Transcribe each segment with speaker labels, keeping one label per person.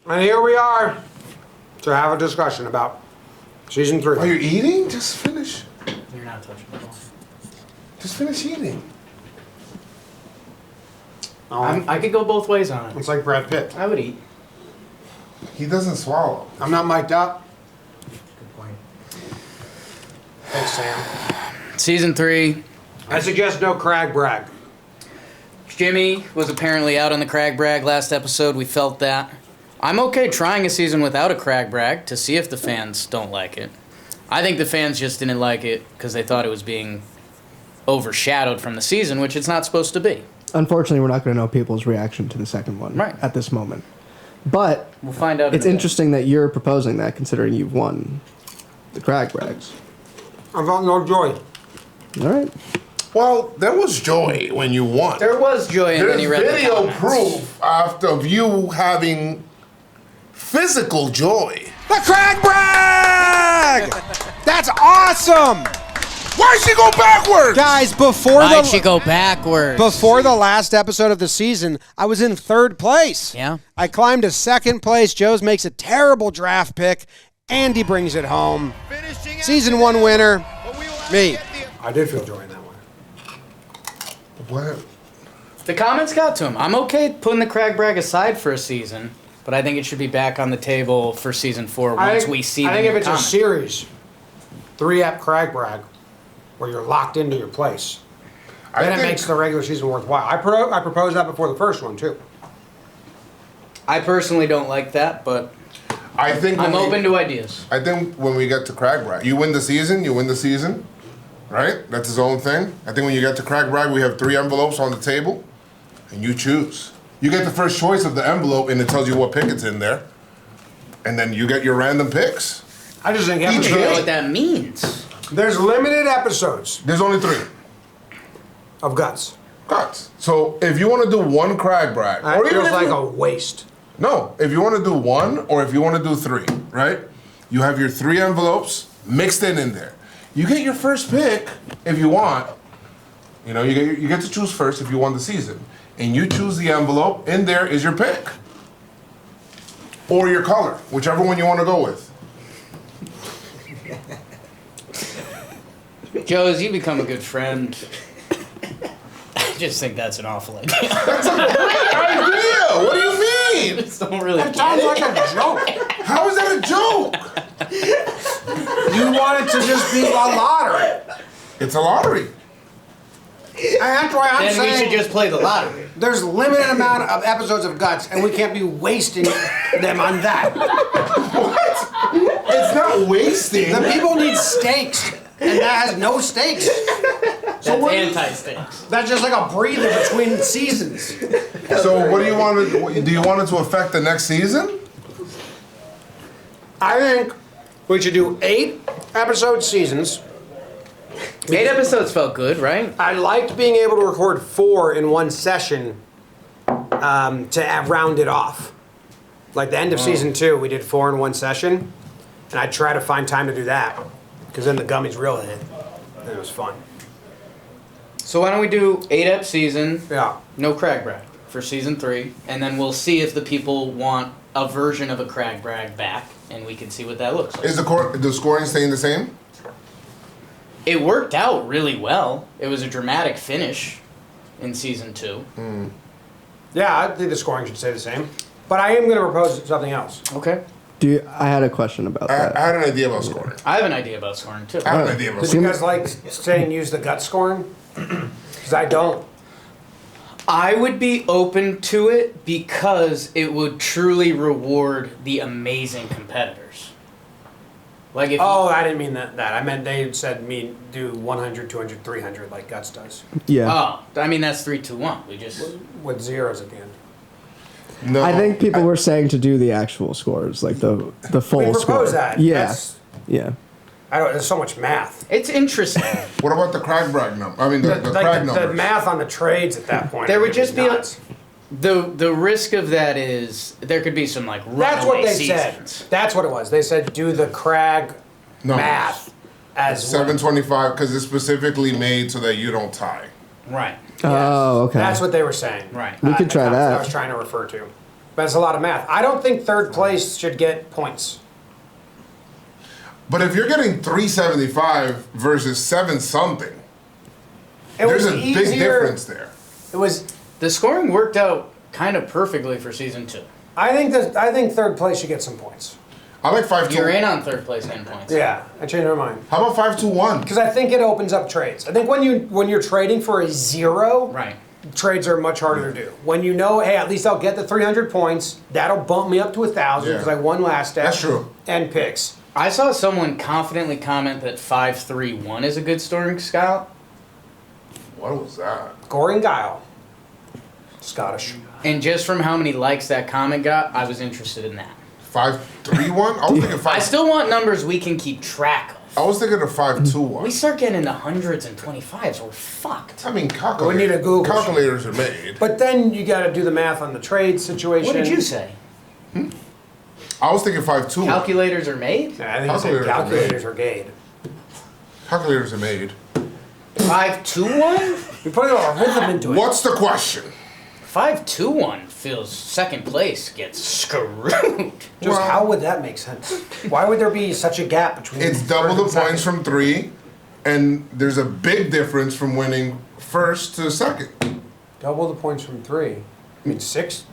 Speaker 1: And here we are to have a discussion about season 3.
Speaker 2: Are you eating? Just finish.
Speaker 3: You're not touching the ball.
Speaker 2: Just finish eating.
Speaker 3: I could go both ways on it.
Speaker 1: It's like Brad Pitt.
Speaker 3: I would eat.
Speaker 2: He doesn't swallow.
Speaker 1: I'm not mic'd up.
Speaker 3: Good point.
Speaker 1: Thanks, Sam.
Speaker 3: Season 3.
Speaker 1: I suggest no crag brag.
Speaker 3: Jimmy was apparently out on the crag brag last episode. We felt that. I'm okay trying a season without a crag brag to see if the fans don't like it. I think the fans just didn't like it because they thought it was being overshadowed from the season, which it's not supposed to be.
Speaker 4: Unfortunately, we're not going to know people's reaction to the second one at this moment. But
Speaker 3: we'll find out.
Speaker 4: It's interesting that you're proposing that, considering you've won the crag brags.
Speaker 1: I felt no joy.
Speaker 4: All right.
Speaker 2: Well, there was joy when you won.
Speaker 3: There was joy in when you read the
Speaker 2: There's video
Speaker 3: comments.
Speaker 2: proof of you having physical joy.
Speaker 1: The crag brag! That's awesome!
Speaker 2: Why'd she go backwards?
Speaker 1: Guys, before
Speaker 3: Why'd she go backwards?
Speaker 1: Before the last episode of the season, I was in 3rd place.
Speaker 3: Yeah.
Speaker 1: I climbed to 2nd place. Joe's makes a terrible draft pick. Andy brings it home. Season 1 winner, me. I did feel joy in that one.
Speaker 2: What?
Speaker 3: The comments got to him. I'm okay putting the crag brag aside for a season, but I think it should be back on the table for season 4 once we see
Speaker 1: I think
Speaker 3: the
Speaker 1: if it's
Speaker 3: comments.
Speaker 1: a series, 3-ep crag brag, where you're locked into your place, then it makes the regular season worthwhile. I proposed that before the first one, too.
Speaker 3: I personally don't like that, but
Speaker 2: I think
Speaker 3: I'm open to ideas.
Speaker 2: I think when we get to crag brag, you win the season, right? That's his own thing. I think when you get to crag brag, we have 3 envelopes on the table, and you choose. You get the first choice of the envelope, and it tells you what pick it's in there, and then you get your random picks.
Speaker 1: I just think
Speaker 3: I don't know what that means.
Speaker 1: There's limited episodes.
Speaker 2: There's only 3.
Speaker 1: Of Guts.
Speaker 2: Guts. So if you want to do 1 crag brag,
Speaker 1: That
Speaker 2: or even
Speaker 1: feels
Speaker 2: if
Speaker 1: like
Speaker 2: you-
Speaker 1: a waste.
Speaker 2: No, if you want to do 1 or if you want to do 3, right? You have your 3 envelopes mixed in there. You get your first pick if you want. You know, you get to choose first if you want the season. And you choose the envelope, in there is your pick. Or your color, whichever one you want to go with.
Speaker 3: Joe, as you become a good friend, I just think that's an awful idea.
Speaker 2: That's a great idea! What do you mean?
Speaker 3: I just don't really
Speaker 1: That sounds like a joke.
Speaker 2: How is that a joke?
Speaker 1: You want it to just be a lottery.
Speaker 2: It's a lottery.
Speaker 1: And that's why I'm
Speaker 3: Then we
Speaker 1: saying
Speaker 3: should just play the lottery.
Speaker 1: there's limited amount of episodes of Guts, and we can't be wasting them on that.
Speaker 2: It's not wasting.
Speaker 1: The people need stakes, and that has no stakes.
Speaker 3: That's anti-stakes.
Speaker 1: That's just like a breather between seasons.
Speaker 2: So what do you want to do? You want it to affect the next season?
Speaker 1: I think we should do 8-episode seasons.
Speaker 3: 8 episodes felt good, right?
Speaker 1: I liked being able to record 4 in one session to round it off. Like the end of season 2, we did 4 in one session, and I try to find time to do that because then the gummies real hit, and it was fun.
Speaker 3: So why don't we do 8-ep season,
Speaker 1: Yeah.
Speaker 3: no crag brag for season 3, and then we'll see if the people want a version of a crag brag back, and we can see what that looks like.
Speaker 2: Is the scoring staying the same?
Speaker 3: It worked out really well. It was a dramatic finish in season 2.
Speaker 1: Yeah, I think the scoring should stay the same. But I am going to propose something else.
Speaker 3: Okay.
Speaker 4: I had a question about
Speaker 2: I
Speaker 4: that.
Speaker 2: had an idea about scoring.
Speaker 3: I have an idea about scoring too.
Speaker 2: I have an idea about
Speaker 1: Did
Speaker 2: scoring.
Speaker 1: you guys like saying use the gut scoring? Because I don't.
Speaker 3: I would be open to it because it would truly reward the amazing competitors. Like if
Speaker 1: Oh, I didn't mean that. I meant they said me do 100, 200, 300 like Guts does.
Speaker 4: Yeah.
Speaker 3: Oh, I mean that's 3, 2, 1. We just
Speaker 1: With zeros at the end.
Speaker 2: No,
Speaker 4: I think people were saying to do the actual scores, like the full
Speaker 1: We
Speaker 4: score.
Speaker 1: proposed that.
Speaker 4: Yeah.
Speaker 1: That's-
Speaker 4: Yeah.
Speaker 1: I don't. There's so much math.
Speaker 3: it's interesting.
Speaker 2: What about the crag brag number? I mean, the
Speaker 1: Like
Speaker 2: crag
Speaker 1: the
Speaker 2: numbers.
Speaker 1: math on the trades at that point.
Speaker 3: There would
Speaker 1: is
Speaker 3: just be
Speaker 1: nuts.
Speaker 3: the risk of that is there could be some like runaway
Speaker 1: That's what they
Speaker 3: seasons.
Speaker 1: said. That's what it was. They said do the crag
Speaker 2: Numbers.
Speaker 1: math as
Speaker 2: 725 because it's specifically made so that you don't tie.
Speaker 3: Right.
Speaker 4: Oh, okay.
Speaker 1: That's what they were saying.
Speaker 3: Right.
Speaker 4: We could try
Speaker 1: That's what
Speaker 4: that.
Speaker 1: I was trying to refer to. That's a lot of math. I don't think third place should get points.
Speaker 2: But if you're getting 375 versus 7 something, there's a big difference there.
Speaker 1: It was.
Speaker 3: The scoring worked out kind of perfectly for season 2.
Speaker 1: I think third place should get some points.
Speaker 2: I like 5-2.
Speaker 3: You're in on third place getting points.
Speaker 1: Yeah, I changed my mind.
Speaker 2: How about 5-2-1?
Speaker 1: Because I think it opens up trades. I think when you're trading for a 0,
Speaker 3: Right.
Speaker 1: trades are much harder to do. When you know, hey, at least I'll get the 300 points. That'll bump me up to 1,000 because I won last step.
Speaker 2: That's true.
Speaker 1: And picks.
Speaker 3: I saw someone confidently comment that 5-3-1 is a good scoring style.
Speaker 2: What was that?
Speaker 1: Goring Guile. Scottish.
Speaker 3: And just from how many likes that comment got, I was interested in that.
Speaker 2: 5-3-1? I was thinking 5.
Speaker 3: I still want numbers we can keep track of.
Speaker 2: I was thinking of 5-2-1.
Speaker 3: We start getting into hundreds and 25s, we're fucked.
Speaker 2: I mean,
Speaker 1: We need a Google
Speaker 2: calculators are made.
Speaker 1: But then you got to do the math on the trade situation.
Speaker 3: What did you say?
Speaker 2: I was thinking 5-2-1.
Speaker 3: Calculators are made?
Speaker 1: Yeah, I think you said calculators are gay.
Speaker 2: Calculators are made.
Speaker 3: 5-2-1?
Speaker 1: We put a lot of rhythm into it.
Speaker 2: What's the question?
Speaker 3: 5-2-1 feels second place gets screwed.
Speaker 1: Just how would that make sense? Why would there be such a gap between?
Speaker 2: It's double the
Speaker 1: first and
Speaker 2: points
Speaker 1: second?
Speaker 2: from 3, and there's a big difference from winning first to second.
Speaker 1: Double the points from 3. I mean 6.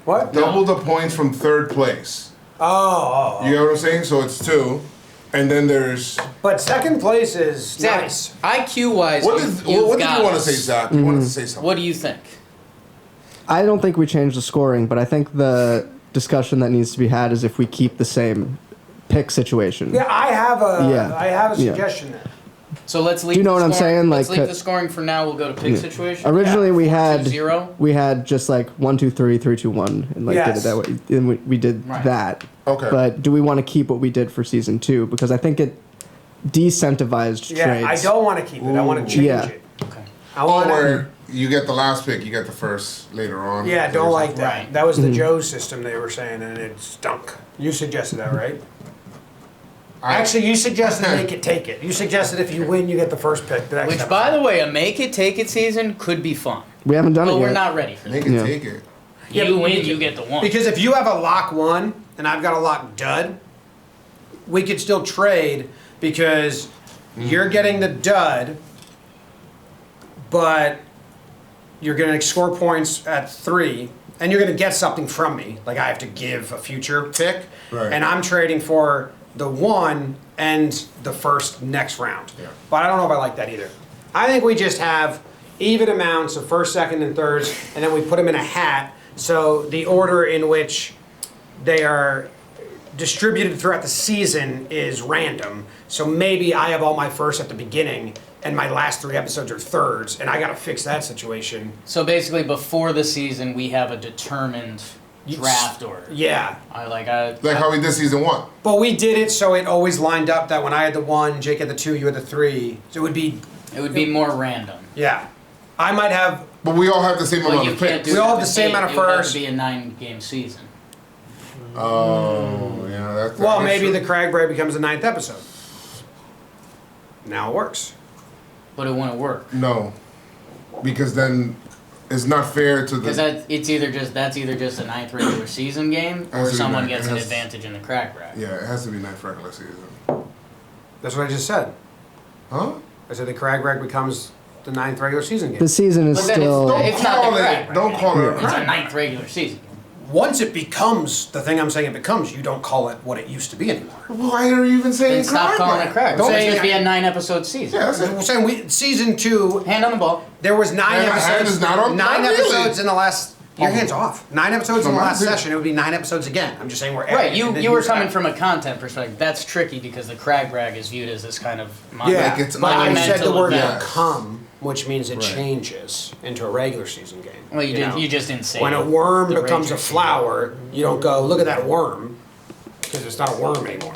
Speaker 1: What?
Speaker 2: Double the points from third place.
Speaker 1: Oh.
Speaker 2: You know what I'm saying? So it's 2, and then there's.
Speaker 1: But second place is
Speaker 3: Zach,
Speaker 1: nice.
Speaker 3: IQ-wise,
Speaker 2: What did you want to say, Zach? You wanted to say something.
Speaker 3: What do you think?
Speaker 4: I don't think we changed the scoring, but I think the discussion that needs to be had is if we keep the same pick situation.
Speaker 1: Yeah, I have a
Speaker 4: Yeah.
Speaker 1: suggestion there.
Speaker 3: So let's leave.
Speaker 4: Do you know
Speaker 3: the
Speaker 4: what I'm
Speaker 3: scoring-
Speaker 4: saying?
Speaker 3: Let's
Speaker 4: Like,
Speaker 3: leave the scoring for now. We'll go to pick situation.
Speaker 4: Originally, we
Speaker 3: 4-2-0.
Speaker 4: had we had just like 1-2-3, 3-2-1, and like did
Speaker 1: Yes.
Speaker 4: it that way, and we did
Speaker 3: Right.
Speaker 4: that.
Speaker 2: Okay.
Speaker 4: But do we want to keep what we did for season 2? Because I think it decentivized
Speaker 1: Yeah,
Speaker 4: trades.
Speaker 1: I don't want to keep it. I want to change
Speaker 4: Yeah.
Speaker 1: it.
Speaker 3: Okay.
Speaker 1: I
Speaker 2: Oh,
Speaker 1: want to.
Speaker 2: where you get the last pick, you get the first later on.
Speaker 1: Yeah, don't like that.
Speaker 3: Right.
Speaker 1: That was the Joe system they were saying, and it stunk. You suggested that, right? Actually, you suggested make it take it. You suggested if you win, you get the first pick.
Speaker 3: Which, by the way, a make it take it season could be fun.
Speaker 4: We haven't done
Speaker 3: But
Speaker 4: it
Speaker 3: we're
Speaker 4: yet.
Speaker 3: not ready for that.
Speaker 2: Make it
Speaker 4: Yeah.
Speaker 2: take it.
Speaker 1: Yeah,
Speaker 3: You
Speaker 1: but
Speaker 3: win,
Speaker 1: we-
Speaker 3: you get the one.
Speaker 1: Because if you have a lock 1 and I've got a lock dud, we could still trade because you're getting the dud, but you're going to score points at 3, and you're going to get something from me. Like I have to give a future pick,
Speaker 2: Right.
Speaker 1: and I'm trading for the 1 and the first next round.
Speaker 2: Yeah.
Speaker 1: But I don't know if I like that either. I think we just have even amounts of first, second, and thirds, and then we put them in a hat. So the order in which they are distributed throughout the season is random. So maybe I have all my firsts at the beginning, and my last 3 episodes are thirds, and I got to fix that situation.
Speaker 3: So basically, before the season, we have a determined draft order.
Speaker 1: Yeah.
Speaker 2: Like how we did season 1.
Speaker 1: But we did it so it always lined up that when I had the 1, Jake had the 2, you had the 3. So it would be
Speaker 3: more random.
Speaker 1: Yeah. I might have.
Speaker 2: But we all have the same
Speaker 3: Well,
Speaker 2: amount
Speaker 3: you
Speaker 2: of
Speaker 3: can't
Speaker 2: picks.
Speaker 3: do
Speaker 1: We all have
Speaker 3: it
Speaker 1: the same amount of
Speaker 3: It would have
Speaker 1: firsts.
Speaker 3: to be a 9-game season.
Speaker 2: Oh, yeah. That's
Speaker 1: Well,
Speaker 2: that's
Speaker 1: maybe
Speaker 2: true.
Speaker 1: the Crag Bray becomes the 9th episode. Now it works.
Speaker 3: But it wouldn't work.
Speaker 2: No. Because then it's not fair to
Speaker 3: Because
Speaker 2: the.
Speaker 3: that's either just a 9th regular season game, or
Speaker 2: Has to be
Speaker 3: someone
Speaker 2: nine.
Speaker 3: gets
Speaker 2: It
Speaker 3: an
Speaker 2: has-
Speaker 3: advantage in the crack bracket.
Speaker 2: Yeah, it has to be 9th regular season.
Speaker 1: That's what I just said.
Speaker 2: Huh?
Speaker 1: I said the Crag Rag becomes the 9th regular season game.
Speaker 4: The season is
Speaker 3: But then
Speaker 4: still.
Speaker 3: It's not the
Speaker 2: call
Speaker 3: crack
Speaker 2: it.
Speaker 3: bracket.
Speaker 2: Don't call it a
Speaker 3: It's a
Speaker 2: crack.
Speaker 3: 9th regular season.
Speaker 1: Once it becomes the thing I'm saying it becomes, you don't call it what it used to be anymore.
Speaker 2: Why are you even saying
Speaker 3: Then stop
Speaker 2: crack
Speaker 3: calling it
Speaker 2: bracket?
Speaker 3: crack.
Speaker 1: Don't
Speaker 3: Don't
Speaker 1: say
Speaker 3: just be
Speaker 1: I-
Speaker 3: a 9-episode season.
Speaker 2: Yeah, that's
Speaker 1: We're
Speaker 2: it.
Speaker 1: saying season 2,
Speaker 3: Hand on the ball.
Speaker 1: there was 9
Speaker 2: My hand
Speaker 1: episodes.
Speaker 2: is not on-
Speaker 1: 9
Speaker 2: not really.
Speaker 1: episodes in the last. Your hand's off. 9 episodes in the
Speaker 2: No,
Speaker 1: last
Speaker 2: mine too.
Speaker 1: session. It would be 9 episodes again. I'm just saying we're
Speaker 3: Right, you
Speaker 1: and then
Speaker 3: were
Speaker 1: use
Speaker 3: coming
Speaker 1: that.
Speaker 3: from a content perspective. That's tricky because the crag brag is viewed as this kind of
Speaker 1: Yeah,
Speaker 2: Like it's
Speaker 1: but I said the
Speaker 3: monumental
Speaker 1: word
Speaker 3: event.
Speaker 1: become, which means it
Speaker 2: Right.
Speaker 1: changes into a regular season game.
Speaker 3: Well, you
Speaker 1: know?
Speaker 3: just didn't say
Speaker 1: When a
Speaker 3: it.
Speaker 1: worm
Speaker 3: The
Speaker 1: becomes a
Speaker 3: regular
Speaker 1: flower, you don't go, look at that worm, because it's not a worm anymore.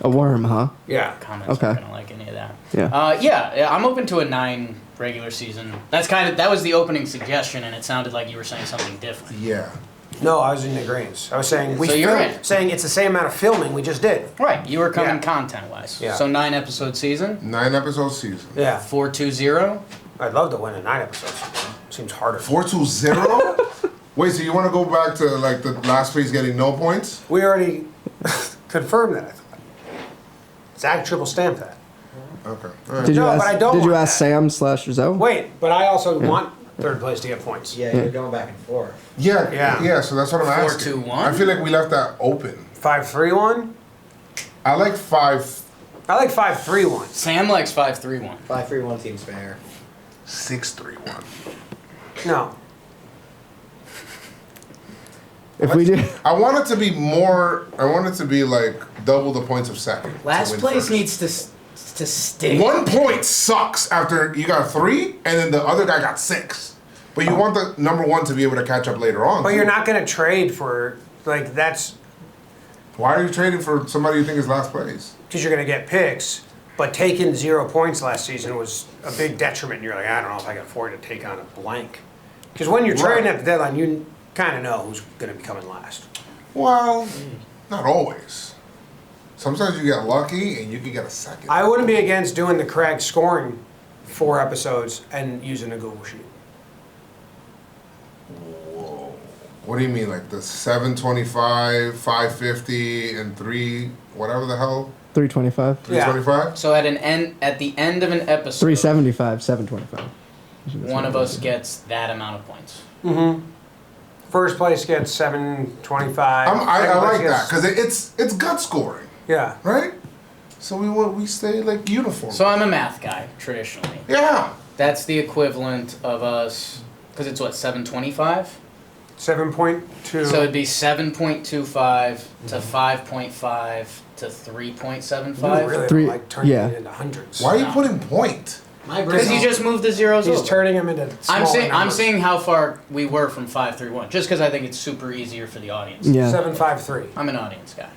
Speaker 4: A worm, huh?
Speaker 1: Yeah.
Speaker 3: Comments
Speaker 4: Okay.
Speaker 3: aren't gonna like any of that.
Speaker 4: Yeah.
Speaker 3: Yeah, I'm open to a 9 regular season. That was the opening suggestion, and it sounded like you were saying something different.
Speaker 2: Yeah.
Speaker 1: No, I was in agreement. I was saying
Speaker 3: So you're in.
Speaker 1: saying it's the same amount of filming we just did.
Speaker 3: Right, you were coming
Speaker 1: Yeah.
Speaker 3: content-wise.
Speaker 1: Yeah.
Speaker 3: So 9-episode season,
Speaker 2: 9-episode season.
Speaker 1: Yeah.
Speaker 3: 4-2-0.
Speaker 1: I'd love to win in 9 episodes. Seems harder.
Speaker 2: 4-2-0? Wait, so you want to go back to like the last place getting no points?
Speaker 1: We already confirmed that, I thought. Zach triple stamped that.
Speaker 2: Okay. All right.
Speaker 4: Did you
Speaker 1: No,
Speaker 4: ask?
Speaker 1: but I don't
Speaker 4: Did you
Speaker 1: want
Speaker 4: ask
Speaker 1: that.
Speaker 4: Sam / Rizzo?
Speaker 1: Wait, but I also want third place to get points.
Speaker 5: Yeah, you're going back and forth.
Speaker 2: Yeah,
Speaker 1: Yeah.
Speaker 2: yeah. So that's what I'm
Speaker 3: 4,
Speaker 2: asking.
Speaker 3: 2, 1?
Speaker 2: I feel like we left that open.
Speaker 1: 5-3-1?
Speaker 2: I like 5,
Speaker 1: I like 5-3-1.
Speaker 3: Sam likes 5-3-1.
Speaker 5: 5-3-1 seems fair.
Speaker 2: 6, 3, 1.
Speaker 1: No.
Speaker 4: If we do,
Speaker 2: I want it to be more. I want it to be like double the points of second. to
Speaker 3: Last
Speaker 2: win
Speaker 3: place
Speaker 2: first.
Speaker 3: needs to stay.
Speaker 2: 1 point sucks after you got 3, and then the other guy got 6. But you want the number 1 to be able to catch up later on.
Speaker 1: But
Speaker 2: too.
Speaker 1: you're not going to trade for, like, that's
Speaker 2: Why are you trading for somebody you think is last place?
Speaker 1: because you're going to get picks. But taking 0 points last season was a big detriment. And you're like, I don't know if I can afford to take on a blank. Because when you're trading
Speaker 2: Right.
Speaker 1: at the deadline, you kind of know who's going to be coming last.
Speaker 2: Well, not always. Sometimes you get lucky and you can get a second.
Speaker 1: I wouldn't be against doing the Craig scoring 4 episodes and using a Google Sheet.
Speaker 2: Whoa. What do you mean, like the 725, 550, and 3, whatever the hell?
Speaker 4: 325,
Speaker 1: Yeah.
Speaker 2: 325?
Speaker 3: So at the end of an episode,
Speaker 4: 375, 725.
Speaker 3: one of us gets that amount of points.
Speaker 1: First place gets 725.
Speaker 2: I
Speaker 1: Second
Speaker 2: like
Speaker 1: place
Speaker 2: that
Speaker 1: gets-
Speaker 2: because it's gut scoring,
Speaker 1: Yeah.
Speaker 2: right? So we stay like uniform.
Speaker 3: So I'm a math guy traditionally.
Speaker 2: yeah.
Speaker 3: That's the equivalent of us, because it's what 725.
Speaker 1: 7.2.
Speaker 3: So it'd be 7.25 to 5.5 to 3.75.
Speaker 1: You really
Speaker 4: Three-
Speaker 1: don't like turning
Speaker 4: yeah.
Speaker 1: it into hundreds.
Speaker 2: Why are you putting point?
Speaker 5: My
Speaker 3: Because you
Speaker 5: brain.
Speaker 3: just moved the zeros
Speaker 1: He's
Speaker 3: over.
Speaker 1: turning them into
Speaker 3: I'm
Speaker 1: smaller
Speaker 3: saying
Speaker 1: numbers.
Speaker 3: how far we were from 531, just because I think it's super easier for the audience.
Speaker 4: Yeah.
Speaker 1: 753.
Speaker 3: I'm an audience guy.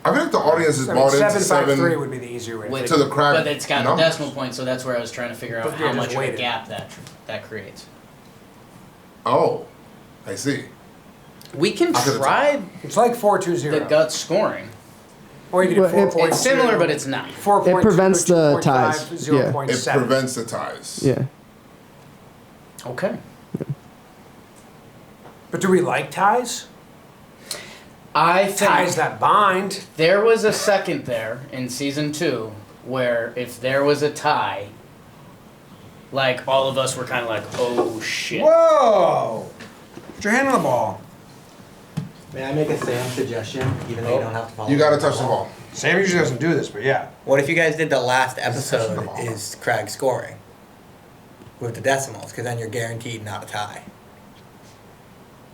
Speaker 2: I feel like the audience is
Speaker 1: I mean,
Speaker 2: bought into
Speaker 1: 753
Speaker 2: 7
Speaker 1: would be the easier way.
Speaker 3: With-
Speaker 2: to the crack.
Speaker 3: But it's got
Speaker 2: numbers.
Speaker 3: the decimal point, so that's where I was trying to figure out
Speaker 1: But
Speaker 3: how
Speaker 1: you're
Speaker 3: much
Speaker 1: just
Speaker 3: of a
Speaker 1: weighted.
Speaker 3: gap that creates.
Speaker 2: Oh, I see.
Speaker 3: We can
Speaker 2: I could've
Speaker 3: try
Speaker 1: It's like 420.
Speaker 3: the gut scoring.
Speaker 1: Or you can do
Speaker 4: Well,
Speaker 1: 4.2.
Speaker 3: It's similar, but it's not.
Speaker 1: 4.2,
Speaker 4: It prevents the
Speaker 1: 2.5,
Speaker 4: ties. Yeah.
Speaker 1: 0.7.
Speaker 2: It prevents the ties.
Speaker 4: Yeah.
Speaker 3: Okay.
Speaker 1: But do we like ties?
Speaker 3: I think
Speaker 1: Ties that bind.
Speaker 3: there was a second there in season 2 where if there was a tie, like all of us were kind of like, oh shit.
Speaker 1: Whoa! Put your hand on the ball.
Speaker 5: May I make a Sam suggestion, even though you don't have to follow?
Speaker 2: You gotta touch the ball.
Speaker 1: Sam usually doesn't do this, but yeah.
Speaker 6: What if you guys did the last
Speaker 2: touching
Speaker 6: episode
Speaker 2: the ball.
Speaker 6: is Craig scoring with the decimals, because then you're guaranteed not a tie.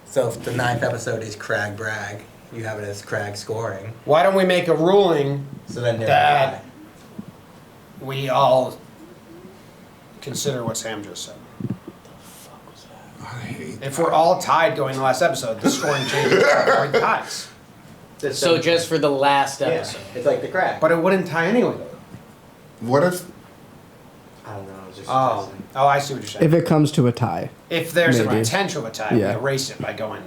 Speaker 6: So if the 9th episode is Craig Bragg, you have it as Craig scoring.
Speaker 1: Why don't we make a ruling
Speaker 6: So then they're
Speaker 1: That-
Speaker 6: a tie.
Speaker 1: we all consider what Sam just said?
Speaker 2: I hate
Speaker 1: If we're all tied going to the last episode, the scoring changes to avoid ties.
Speaker 3: So just for the last
Speaker 5: Yeah,
Speaker 3: episode.
Speaker 5: it's like the crack.
Speaker 1: But it wouldn't tie anyway, though.
Speaker 2: What if
Speaker 5: I don't know. I was just
Speaker 1: Oh,
Speaker 5: suggesting.
Speaker 1: oh, I see what you're saying.
Speaker 4: If it comes to a tie.
Speaker 1: If there's a
Speaker 4: Maybe.
Speaker 1: potential of a tie,
Speaker 4: Yeah.
Speaker 1: we erase it by going.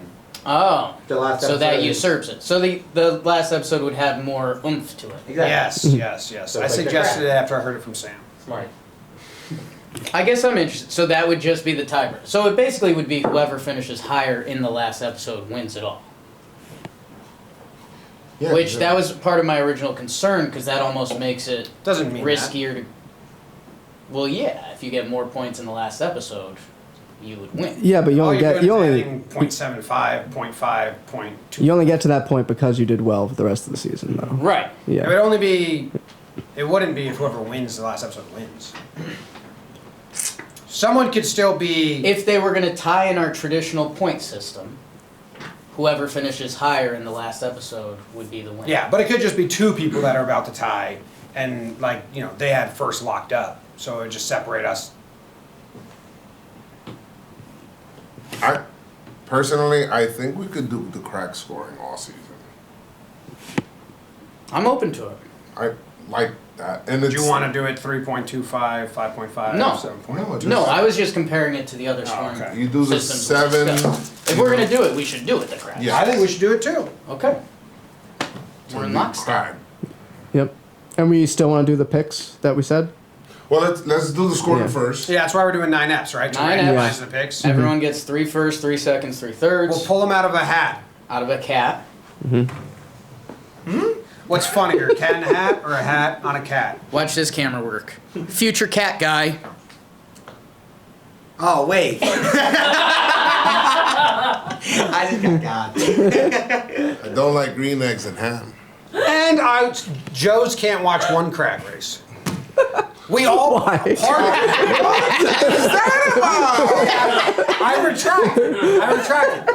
Speaker 3: Oh.
Speaker 5: The last
Speaker 3: So that
Speaker 5: episode-
Speaker 3: usurps it. So the last episode would have more oomph to it.
Speaker 5: Exactly.
Speaker 1: Yes, yes, yes.
Speaker 5: So
Speaker 1: I
Speaker 5: it's like the
Speaker 1: suggested it
Speaker 5: crack.
Speaker 1: after I heard it from Sam.
Speaker 5: Smart.
Speaker 3: I guess I'm interested. So that would just be the tiebreaker. So it basically would be whoever finishes higher in the last episode wins it all.
Speaker 2: Yeah,
Speaker 3: Which
Speaker 2: yeah.
Speaker 3: that was part of my original concern because that almost makes it
Speaker 1: Doesn't mean
Speaker 3: riskier to. Well, yeah. If you get more points in the last episode, you would win.
Speaker 4: Yeah, but you
Speaker 1: All
Speaker 4: only
Speaker 1: you're
Speaker 4: get
Speaker 1: doing
Speaker 4: you
Speaker 1: is
Speaker 4: only
Speaker 1: adding 0.75, 0.5, 0.2.
Speaker 4: you only get to that point because you did well for the rest of the season, though.
Speaker 3: Right.
Speaker 1: It would
Speaker 4: Yeah.
Speaker 1: only be. It wouldn't be if whoever wins the last episode wins. Someone could still be.
Speaker 3: If they were going to tie in our traditional point system, whoever finishes higher in the last episode would be the winner.
Speaker 1: Yeah, but it could just be 2 people that are about to tie, and like they had first locked up, so it would just separate us.
Speaker 2: I personally, I think we could do the crack scoring all season.
Speaker 3: I'm open to it.
Speaker 2: I like that, and
Speaker 1: Do
Speaker 2: it's,
Speaker 1: you want to do it 3.25, 5.5,
Speaker 3: No.
Speaker 1: 7.
Speaker 2: No, just-
Speaker 3: No, I was just comparing it to the other scoring
Speaker 1: okay.
Speaker 2: You do the
Speaker 3: systems. we
Speaker 2: 7.
Speaker 3: discussed. If we're going to do it, we should do it the crack.
Speaker 2: Yeah.
Speaker 1: I think we should do it too.
Speaker 3: Okay. We're in lockstep.
Speaker 2: Crack.
Speaker 4: Yep. And we still want to do the picks that we said.
Speaker 2: Well, let's do the scoring
Speaker 4: Yeah.
Speaker 2: first.
Speaker 1: Yeah, that's why we're doing 9 Fs, right? To
Speaker 3: 9
Speaker 1: randomize
Speaker 3: Fs.
Speaker 1: the picks.
Speaker 3: Everyone gets 3 firsts, 3 seconds, 3 thirds.
Speaker 1: We'll pull them out of a hat.
Speaker 3: Out of a cat.
Speaker 1: What's funnier, cat in a hat or a hat on a cat?
Speaker 3: Watch this camera work. Future cat guy.
Speaker 6: Oh wait. I just got God.
Speaker 2: I don't like green eggs and ham.
Speaker 1: And Joe's can't watch one crag race. We all
Speaker 4: Why?
Speaker 1: part of I retract.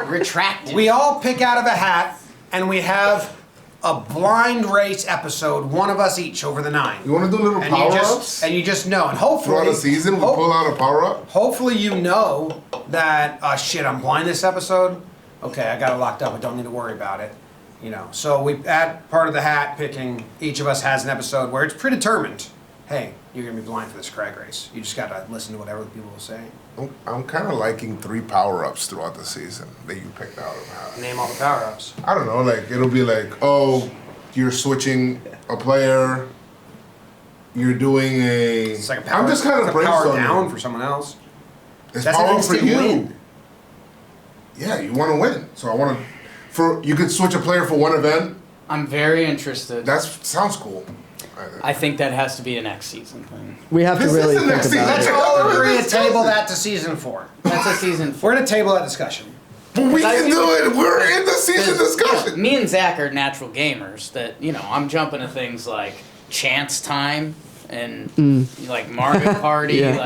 Speaker 3: Retracted.
Speaker 1: We all pick out of a hat, and we have a blind race episode, one of us each over the 9.
Speaker 2: You want to do little
Speaker 1: And
Speaker 2: power
Speaker 1: you
Speaker 2: ups?
Speaker 1: just know, and hopefully
Speaker 2: Throughout the season, we pull out a power up.
Speaker 1: Hopefully you know that shit, I'm blind this episode. Okay, I got it locked up. I don't need to worry about it. You know, so we add part of the hat picking. Each of us has an episode where it's predetermined. Hey, you're gonna be blind for this crag race. You just gotta listen to whatever the people will say.
Speaker 2: I'm kind of liking 3 power ups throughout the season that you picked out of hat.
Speaker 1: Name all the power ups.
Speaker 2: I don't know, like it'll be like, oh, you're switching a player. You're doing a.
Speaker 1: It's like a power.
Speaker 2: I'm just kind of
Speaker 1: it's a power
Speaker 2: brainstorming.
Speaker 1: down for someone else.
Speaker 2: It's
Speaker 1: That's
Speaker 2: power
Speaker 1: an
Speaker 2: up for
Speaker 1: instant
Speaker 2: you.
Speaker 1: win.
Speaker 2: Yeah, you want to win. So I want to. You could switch a player for one event.
Speaker 3: I'm very interested.
Speaker 2: That sounds cool.
Speaker 3: I think that has to be a next season thing.
Speaker 4: We have to
Speaker 2: This
Speaker 4: really
Speaker 2: is the
Speaker 4: think
Speaker 2: next
Speaker 4: about
Speaker 1: Let's
Speaker 4: it.
Speaker 2: season.
Speaker 1: all agree to table that to season 4.
Speaker 3: That's a season.
Speaker 1: We're gonna table that discussion.
Speaker 2: But we can do it. We're in the season discussion.
Speaker 3: Me and Zach are natural gamers. That I'm jumping to things like Chance Time and like Mario Party.
Speaker 4: Yeah.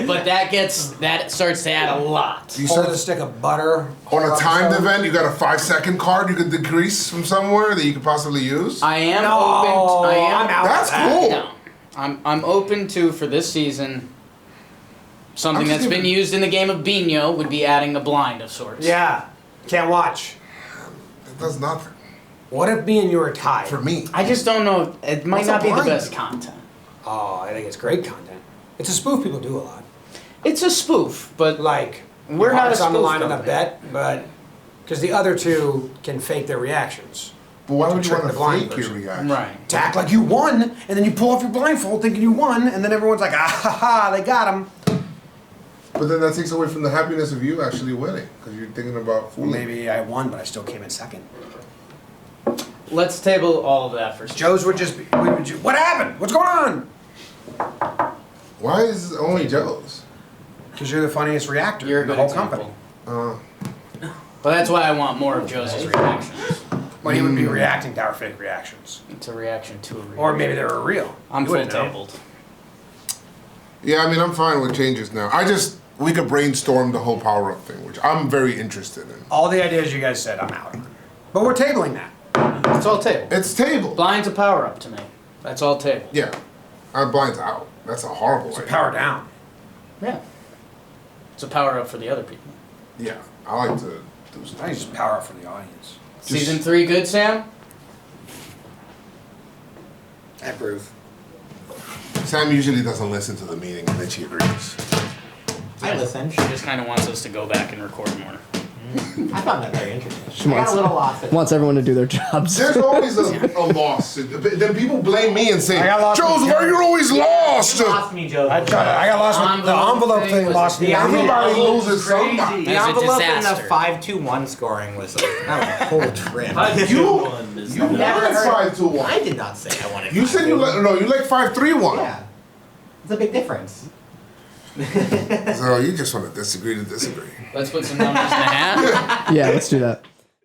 Speaker 3: But that starts to add a lot.
Speaker 2: You
Speaker 1: Hold
Speaker 2: start
Speaker 1: a stick of butter.
Speaker 2: on a
Speaker 1: whole
Speaker 2: timed
Speaker 1: episode.
Speaker 2: event. You got a 5-second card you could decrease from somewhere that you could possibly use.
Speaker 3: I am
Speaker 1: No,
Speaker 3: open. I am.
Speaker 1: I'm out
Speaker 2: That's
Speaker 1: for that.
Speaker 2: cool.
Speaker 3: No, I'm open to for this season. Something
Speaker 2: I'm just
Speaker 3: that's been
Speaker 2: giving-
Speaker 3: used in the game of Bino would be adding a blind of sorts.
Speaker 1: Yeah, can't watch.
Speaker 2: It does nothing
Speaker 1: What if me and you were tied?
Speaker 2: for me.
Speaker 3: I just don't know. It might
Speaker 1: What's a
Speaker 3: not be the
Speaker 1: blind?
Speaker 3: best content.
Speaker 1: Oh, I think it's great content. It's a spoof people do a lot.
Speaker 3: It's a spoof, but
Speaker 1: Like,
Speaker 3: We're not a
Speaker 1: hearts on the
Speaker 3: spoof
Speaker 1: line on a
Speaker 3: company.
Speaker 1: bet, but because the other two can fake their reactions.
Speaker 2: But why would you
Speaker 1: trick
Speaker 2: want
Speaker 1: the
Speaker 2: to
Speaker 1: blind
Speaker 2: fake your
Speaker 1: person.
Speaker 2: reaction?
Speaker 3: right.
Speaker 1: To act like you won, and then you pull off your blindfold thinking you won, and then everyone's like, ah ha ha, they got him.
Speaker 2: But then that takes away from the happiness of you actually winning because you're thinking about
Speaker 1: Well,
Speaker 2: fooling.
Speaker 1: maybe I won, but I still came in second.
Speaker 3: Let's table all of that for.
Speaker 1: Joe's would just be, what happened? What's going on?
Speaker 2: Why is it only Joe's?
Speaker 1: Because you're the funniest reactor
Speaker 3: You're a
Speaker 1: in the
Speaker 3: good
Speaker 1: whole
Speaker 3: example.
Speaker 1: company.
Speaker 3: But that's why I want more of Joseph's reactions.
Speaker 1: Well, he would be reacting to our fake reactions.
Speaker 3: It's a reaction to a reaction.
Speaker 1: Or maybe they were real.
Speaker 3: I'm
Speaker 1: You
Speaker 3: full
Speaker 1: wouldn't know.
Speaker 3: tabled.
Speaker 2: Yeah, I mean, I'm fine with changes now. We could brainstorm the whole power up thing, which I'm very interested in.
Speaker 1: All the ideas you guys said, I'm out on. But we're tabling that.
Speaker 3: It's all table.
Speaker 2: It's table.
Speaker 3: Blind's a power up to me. That's all table.
Speaker 2: Yeah. Blinds out. That's a horrible idea.
Speaker 1: Power down.
Speaker 3: Yeah. It's a power up for the other people.
Speaker 2: Yeah. I like to do
Speaker 1: I
Speaker 2: stuff.
Speaker 1: think just power up for the audience.
Speaker 3: Season 3 good, Sam?
Speaker 6: I approve.
Speaker 2: Sam usually doesn't listen to the meeting and then she agrees.
Speaker 6: I listened.
Speaker 3: She just kind of wants us to go back and record more.
Speaker 6: I found that very interesting.
Speaker 4: She
Speaker 6: I got
Speaker 4: wants-
Speaker 6: a little lost.
Speaker 4: Wants everyone to do their jobs.
Speaker 2: There's always a loss. Then people blame me and say,
Speaker 1: I got lost
Speaker 2: Joe's,
Speaker 1: with
Speaker 2: why are you always lost?
Speaker 6: You lost me, Joe.
Speaker 1: I got lost with the envelope thing.
Speaker 3: was-
Speaker 1: Lost me.
Speaker 6: The
Speaker 2: Everybody
Speaker 6: envelope
Speaker 2: loses somebody.
Speaker 6: The
Speaker 3: It was a
Speaker 6: envelope in the
Speaker 3: disaster.
Speaker 6: 5-2-1 scoring was like, that was a whole trip.
Speaker 2: You
Speaker 6: never
Speaker 2: wanted
Speaker 6: heard-
Speaker 2: 5-2-1.
Speaker 6: I did not say I wanted.
Speaker 2: You said you like 5-3-1.
Speaker 6: Yeah, it's a big difference.
Speaker 2: So you just want to disagree to disagree.
Speaker 3: Let's put some numbers in the hat.
Speaker 4: Yeah, let's do that.